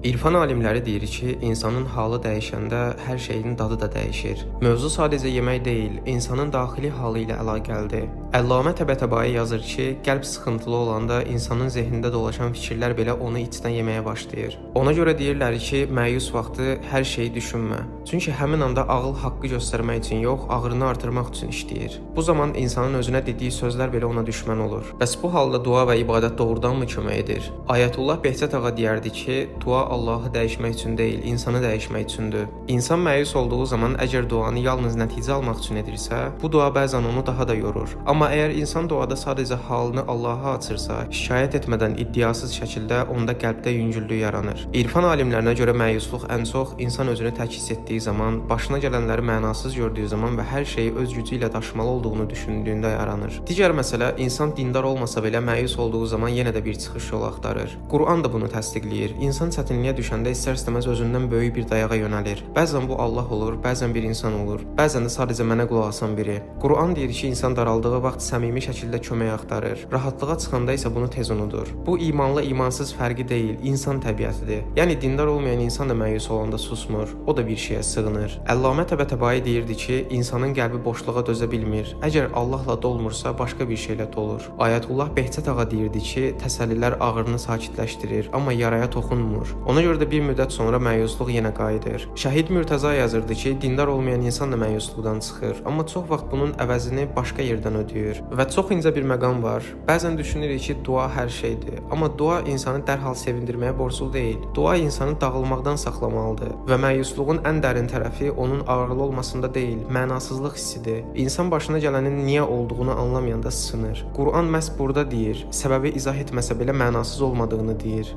İrfan alimləri deyir ki, insanın halı dəyişəndə hər şeyin dadı da dəyişir. Mövzu sadəcə yemək deyil, insanın daxili halı ilə əlaqəlidir. Əllamə Təbətəbai yazır ki, qəlb sıxıntılı olanda insanın zehnində dolaşan fikirlər belə onu içdən yeməyə başlayır. Ona görə deyirlər ki, məyus vaxtı hər şeyi düşünmə. Çünki həmin anda ağıl haqqı göstərmək üçün yox, ağrını artırmaq üçün işləyir. Bu zaman insanın özünə dediyi sözlər belə ona düşmən olur. Bəs bu halda dua və ibadət doğrudanmı kömək edir? Ayətullah Behçət ağa deyərdi ki, dua Allahı dəyişmək üçün deyil, insanı dəyişmək üçündür. İnsan məyus olduğu zaman əgər duanı yalnız nəticə almaq üçün edirsə, bu dua bəzən onu daha da yorur. Amma əgər insan duada sadəcə halını Allaha açırsa, şikayət etmədən iddiasız şəkildə onda qəlbdə yüngüllük yaranır. İrfan alimlərinə görə məyusluq ən çox insan özünü tək hiss etdiyi zaman, başına gələnləri mənasız gördüyü zaman və hər şeyi öz gücü ilə daşımalı olduğunu düşündüyündə yaranır. Digər məsələ, insan dindar olmasa belə məyus olduğu zaman yenə də bir çıxış yolu axtarır. Quran da bunu təsdiqləyir. İnsan çətinliyə düşəndə istər-istəməz özündən böyük bir dayağa yönəlir. Bəzən bu Allah olur, bəzən bir insan olur, bəzən də sadəcə mənə qulaq asan biri. Quran deyir ki, insan daraldığı vaxt səmimi şəkildə kömək axtarır. Rahatlığa çıxanda isə bunu tez unudur. Bu imanlı imansız fərqi deyil, insan təbiətidir. Yəni dindar olmayan insan da məyus olanda susmur, o da bir şeyə sığınır. Əllamə Təbətəbai deyirdi ki, insanın qəlbi boşluğa dözə bilmir. Əgər Allahla dolmursa, başqa bir şeylə dolur. Ayətullah Behçət ağa deyirdi ki, təsəllilər ağrını sakitləşdirir, amma yaraya toxunmur. Ona görə də bir müddət sonra məyusluq yenə qayıdır. Şəhid Mürtəza yazırdı ki, dindar olmayan insan da məyusluqdan çıxır, amma çox vaxt bunun əvəzini başqa yerdən ödəyir. Və çox incə bir məqam var. Bəzən düşünürük ki, dua hər şeydir, amma dua insanı dərhal sevindirməyə borclu deyil. Dua insanı dağılmaqdan saxlamalıdır və məyusluğun ən dərin tərəfi onun ağrılı olmasında deyil, mənasızlıq hissidir. İnsan başına gələnin niyə olduğunu anlamayanda sınır. Quran məhz burada deyir, səbəbi izah etməsə belə mənasız olmadığını deyir.